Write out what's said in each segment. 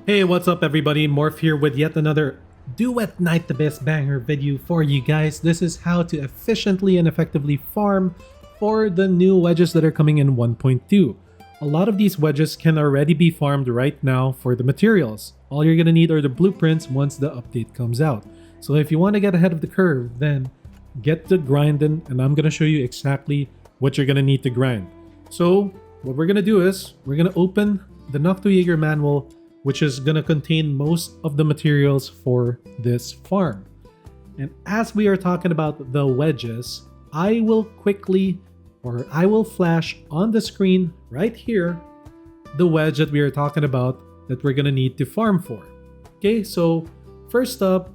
Hey, what's up everybody? Morph here with yet another Duet Night the Best Banger video for you guys. This is how to efficiently and effectively farm for the new wedges that are coming in 1.2. A lot of these wedges can already be farmed right now for the materials. All you're gonna need are the blueprints once the update comes out. So if you want to get ahead of the curve, then get to grinding, and I'm gonna show you exactly what you're gonna need to grind. So what we're gonna do is we're gonna open the vtuber manual, which is going to contain most of the materials for this farm. And as we are talking about the wedges, I will flash on the screen right here the wedge that we are talking about that we're going to need to farm for. Okay, so first up,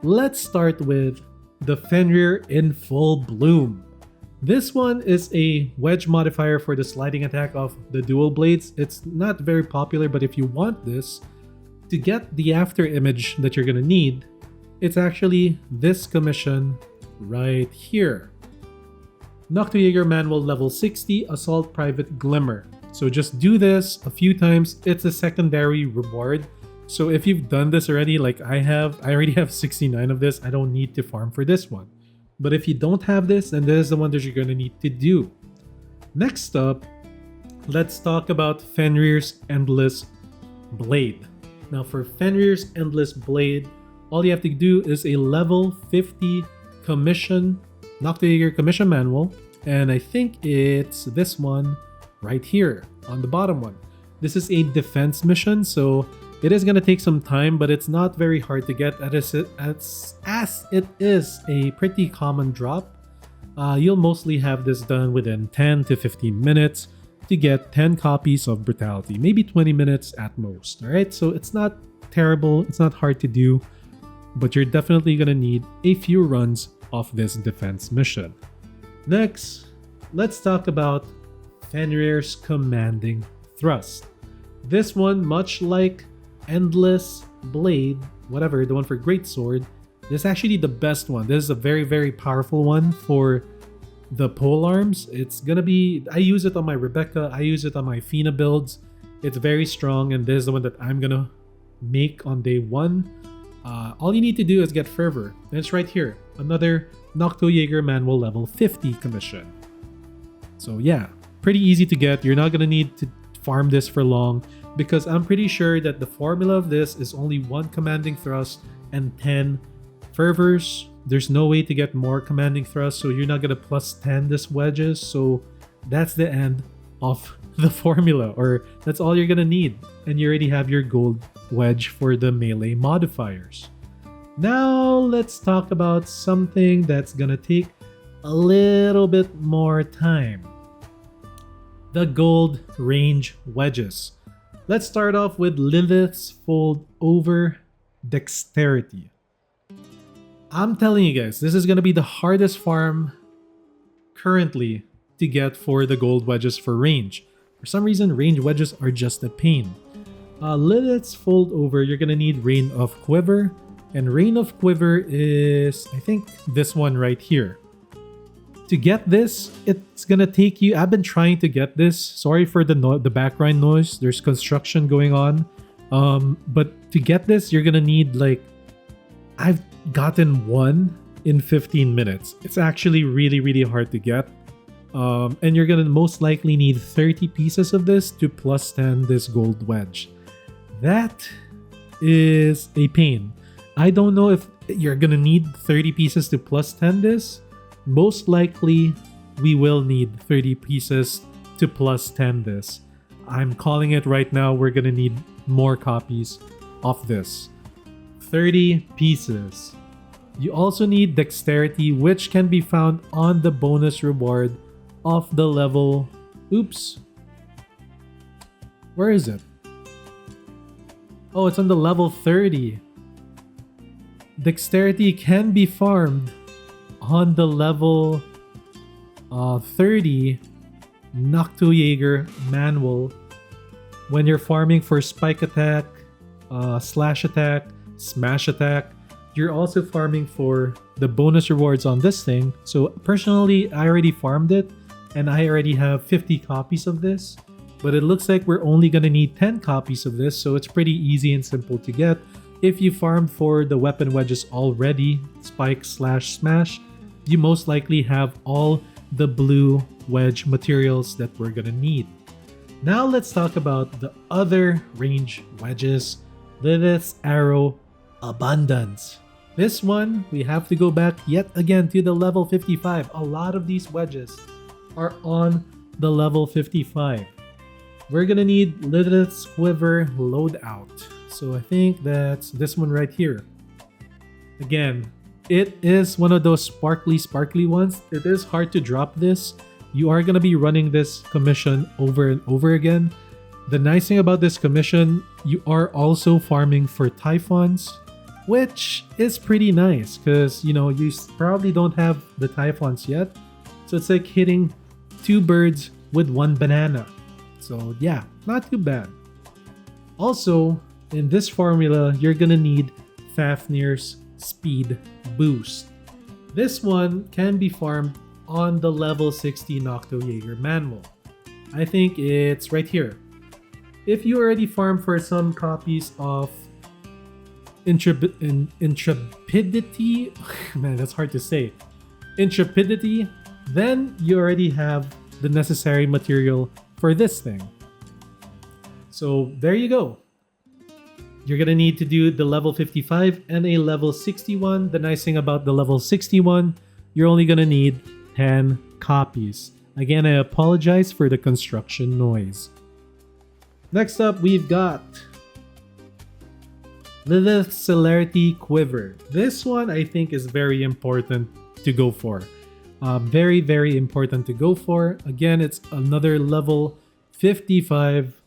let's start with the Fenrir in full bloom. This one is a wedge modifier for the sliding attack of the dual blades. It's not very popular, but if you want this, to get the after image that you're gonna need, it's actually this commission right here. vtuber manual level 60, Assault Private Glimmer. So just do this a few times. It's a secondary reward. So if you've done this already, like I already have 69 of this. I don't need to farm for this one. But if you don't have this, then this is the one that you're going to need to do. Next up, let's talk about Fenrir's Endless Blade. Now for Fenrir's Endless Blade, all you have to do is a level 50 commission, vtuber commission manual. And I think it's this one right here on the bottom one. This is a defense mission, so it is going to take some time, but it's not very hard to get as it is a pretty common drop. You'll mostly have this done within 10 to 15 minutes to get 10 copies of Brutality, maybe 20 minutes at most. Alright, so it's not terrible, it's not hard to do, but you're definitely going to need a few runs of this defense mission. Next, let's talk about Fenrir's Commanding Thrust. This one, much like Endless Blade, whatever, the one for Greatsword, this is actually the best one. This is a very, very powerful one for the pole arms. It's gonna be, I use it on my Rebecca, I use it on my Fina builds. It's very strong, and this is the one that I'm gonna make on day one. All you need to do is get Fervor, and it's right here. Another vtuber manual level 50 commission. So yeah, pretty easy to get. You're not gonna need to farm this for long, because I'm pretty sure that the formula of this is only 1 commanding thrust and 10 fervors. There's no way to get more commanding thrust, so you're not gonna plus 10 this wedges. So that's the end of the formula, or that's all you're gonna need, and you already have your gold wedge for the melee modifiers. Now let's talk about something that's gonna take a little bit more time. The gold range wedges. Let's start off with Lilith's Fold Over Dexterity. I'm telling you guys, this is going to be the hardest farm currently to get for the gold wedges for range. For some reason, range wedges are just a pain. Lilith's Fold Over, you're going to need Rain of Quiver. And Rain of Quiver is, I think, this one right here. To get this, it's gonna take you. I've been trying to get this. Sorry for the background noise. There's construction going on. But to get this, you're gonna need, like, I've gotten one in 15 minutes. It's actually really, really hard to get. And you're gonna most likely need 30 pieces of this to plus 10 this gold wedge. That is a pain. I don't know if you're gonna need 30 pieces to plus 10 this. Most likely, we will need 30 pieces to plus 10 this. I'm calling it right now, we're gonna need more copies of this. 30 pieces. You also need Dexterity, which can be found on the bonus reward of the level... Oops. Where is it? Oh, it's on the level 30. Dexterity can be farmed on the level 30 vtuber manual when you're farming for Spike Attack, Slash Attack, Smash Attack. You're also farming for the bonus rewards on this thing. So personally, I already farmed it, and I already have 50 copies of this. but it looks like we're only gonna need 10 copies of this, so it's pretty easy and simple to get. If you farmed for the weapon wedges already, spike/smash, you most likely have all the blue wedge materials that we're gonna need. Now let's talk about the other range wedges, Lilith's Arrow Abundance. This one, we have to go back yet again to the level 55. A lot of these wedges are on the level 55. We're gonna need Lilith's Quiver Loadout. So I think that's this one right here. Again, it is one of those sparkly ones. It is hard to drop this. You are gonna be running this commission over and over again. The nice thing about this commission, you are also farming for Typhons, which is pretty nice because, you know, you probably don't have the Typhons yet. So it's like hitting 2 birds with 1 banana. So yeah, not too bad. Also, in this formula, you're gonna need Fafnir's Speed Boost. This one can be farmed on the level 60 Noctojaeger manual. I think it's right here. If you already farmed for some copies of Intrepidity, man, that's hard to say. Intrepidity, then you already have the necessary material for this thing. So there you go. You're gonna need to do the level 55 and a level 61. The nice thing about the level 61, you're only gonna need 10 copies. Again, I apologize for the construction noise. Next up, we've got Lilith's Celerity Quiver. This one I think is very important to go for. Very important to go for. Again, it's another level 55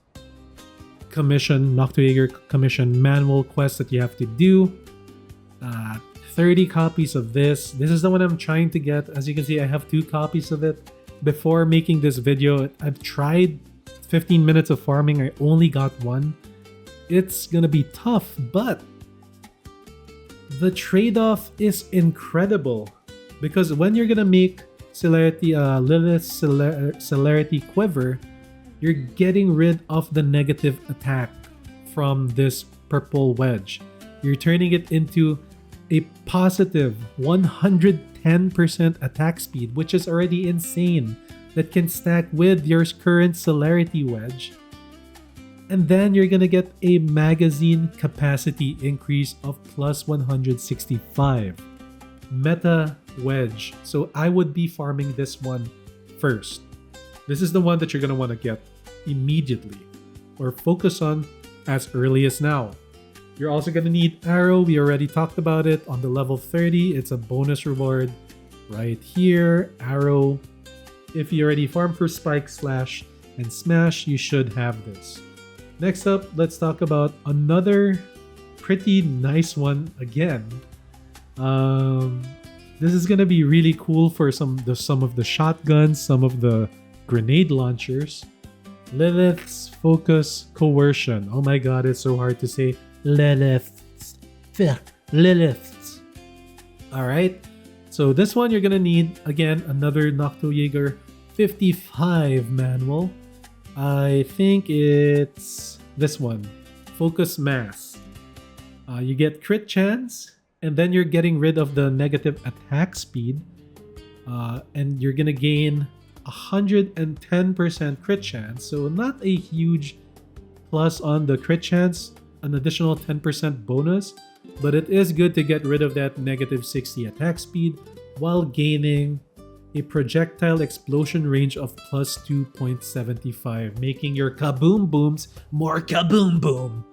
commission, Noctojaeger commission manual quest that you have to do. 30 copies of this. This is the one I'm trying to get. As you can see, I have 2 copies of it. Before making this video, I've tried 15 minutes of farming. I only got 1. It's gonna be tough, but the trade-off is incredible because when you're gonna make Lilith's Celerity Quiver, you're getting rid of the negative attack from this purple wedge. You're turning it into a positive 110% attack speed, which is already insane. That can stack with your current Celerity wedge. And then you're gonna get a magazine capacity increase of plus 165. Meta wedge. So I would be farming this one first. This is the one that you're gonna want to get immediately or focus on as early as now. You're also gonna need Arrow. We already talked about it on the level 30. It's a bonus reward right here. Arrow. If you already farm for Spike, Slash, and Smash, you should have this. Next up, let's talk about another pretty nice one again. This is gonna be really cool for some of the shotguns, some of the grenade launchers. Lilith's Focus Coercion. Oh my god, it's so hard to say. Lilith's. Alright, so this one you're gonna need, again, another Noctojaeger 55 manual. I think it's this one, Focus Mass. You get crit chance, and then you're getting rid of the negative attack speed, and you're gonna gain 110% crit chance. So not a huge plus on the crit chance, an additional 10% bonus, but it is good to get rid of that negative 60 attack speed while gaining a projectile explosion range of plus 2.75, making your kaboom booms more kaboom boom.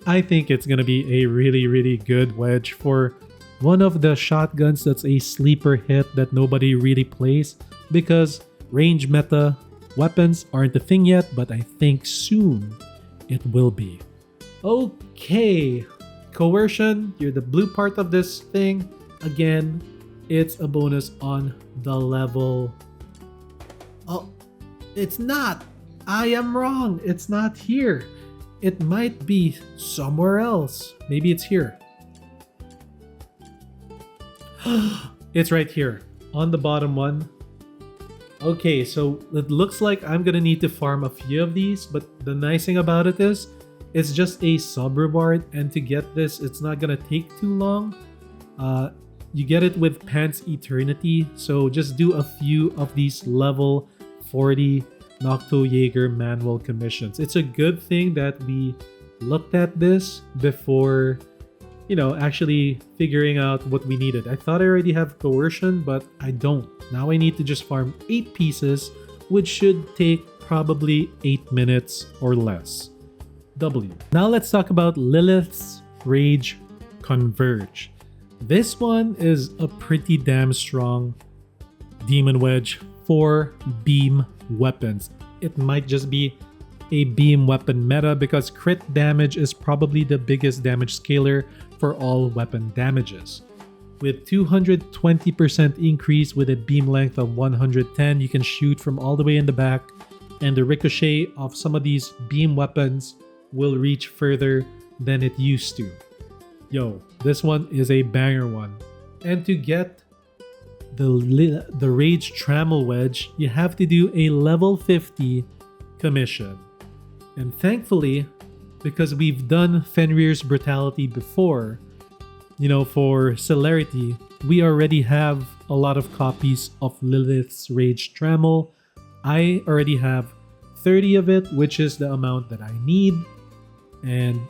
I think it's gonna be a really good wedge for one of the shotguns that's a sleeper hit that nobody really plays, because range meta weapons aren't a thing yet, but I think soon it will be. Okay, Coercion, you're the blue part of this thing. Again, it's a bonus on the level. Oh, it's not. I am wrong. It's not here. It might be somewhere else. Maybe it's here. It's right here on the bottom one. Okay, so it looks like I'm gonna need to farm a few of these, but the nice thing about it is it's just a sub reward, and to get this, it's not gonna take too long. You get it with Pants Eternity, so just do a few of these level 40 Nocto-Jaeger manual commissions. It's a good thing that we looked at this before, actually figuring out what we needed. I thought I already have Coercion, but I don't. Now I need to just farm 8 pieces, which should take probably 8 minutes or less. W. Now let's talk about Lilith's Rage Converge. This one is a pretty damn strong Demon Wedge for beam weapons. It might just be a beam weapon meta because crit damage is probably the biggest damage scaler for all weapon damages. With 220% increase with a beam length of 110, you can shoot from all the way in the back, and the ricochet of some of these beam weapons will reach further than it used to. Yo, this one is a banger one. And to get the Rage Trammel Wedge, you have to do a level 50 commission. And thankfully, because we've done Fenrir's Brutality before, for celerity, we already have a lot of copies of Lilith's Rage Trammel. I already have 30 of it, which is the amount that I need. And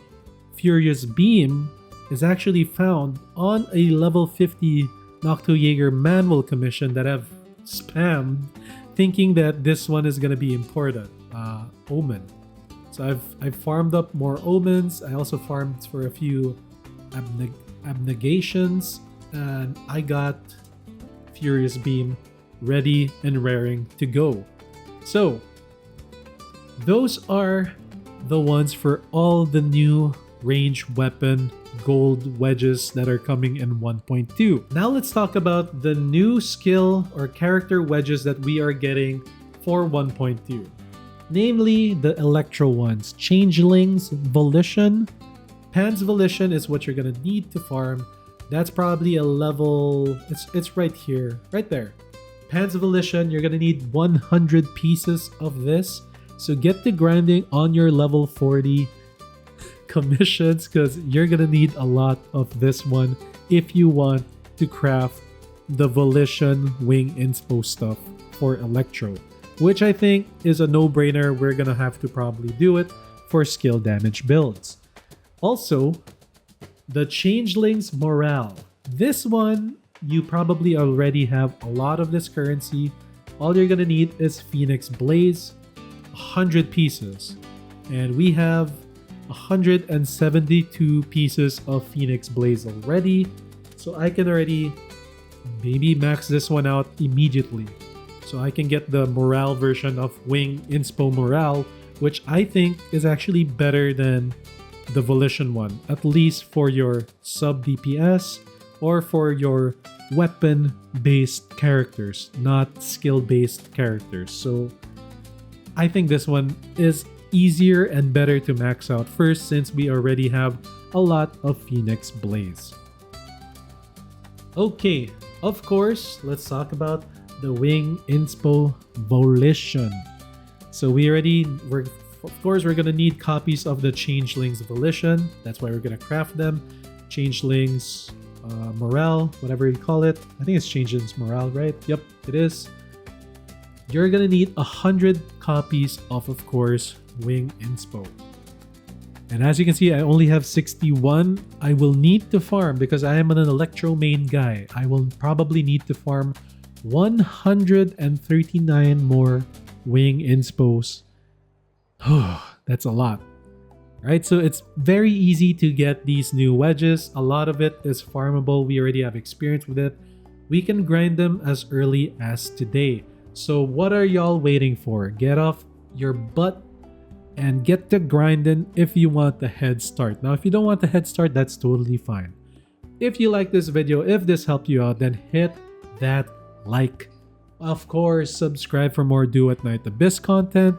Furious Beam is actually found on a level 50 Nocto-Jaeger manual commission that I've spammed, thinking that this one is going to be important. Omen. So I've farmed up more omens. I also farmed for a few abnegations, and I got Furious Beam ready and raring to go. So those are the ones for all the new range weapon gold wedges that are coming in 1.2. Now let's talk about the new skill or character wedges that we are getting for 1.2. Namely the Electro ones, Changeling's Volition. Pan's Volition is what you're gonna need to farm. That's probably a level, it's right here, right there. Pan's Volition, you're gonna need 100 pieces of this. So get to grinding on your level 40 commissions because you're gonna need a lot of this one if you want to craft the Volition Wing Inspo stuff for Electro, which I think is a no-brainer. We're gonna have to probably do it for skill damage builds. Also, the Changeling's Morale. This one, you probably already have a lot of this currency. All you're gonna need is Phoenix Blaze, 100 pieces. And we have 172 pieces of Phoenix Blaze already. So I can already maybe max this one out immediately. So I can get the Morale version of Wing Inspo Morale, which I think is actually better than the Volition one, at least for your sub DPS or for your weapon-based characters, not skill-based characters. So I think this one is easier and better to max out first since we already have a lot of Phoenix Blaze. Okay, of course, let's talk about the Wing Inspo Volition. So of course, we're gonna need copies of the Changeling's Volition. That's why we're gonna craft them. Changeling's Morale, whatever you call it. I think it's Changeling's Morale, right? Yep, it is. You're gonna need 100 copies of course, Wing Inspo. And as you can see, I only have 61. I will need to farm because I am an Electro main guy. I will probably need to farm 139 more Wing Inspos. That's a lot. Right, so it's very easy to get these new wedges. A lot of it is farmable. We already have experience with it. We can grind them as early as today. So what are y'all waiting for? Get off your butt and get to grinding if you want the head start. Now, if you don't want the head start, that's totally fine. If you like this video, if this helped you out, then hit that like. Of course, subscribe for more Duet Night Abyss content.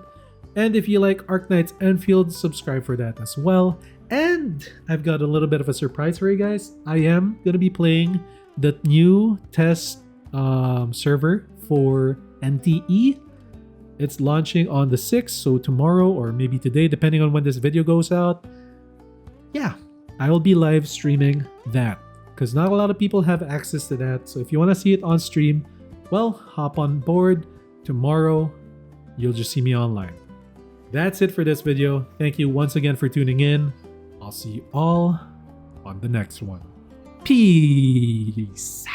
And if you like Arknight's Enfield, subscribe for that as well. And I've got a little bit of a surprise for you guys. I am going to be playing the new test server for NTE. It's launching on the 6th, so tomorrow or maybe today, depending on when this video goes out. Yeah, I will be live streaming that because not a lot of people have access to that. So if you want to see it on stream, well, hop on board. Tomorrow, you'll just see me online. That's it for this video. Thank you once again for tuning in. I'll see you all on the next one. Peace.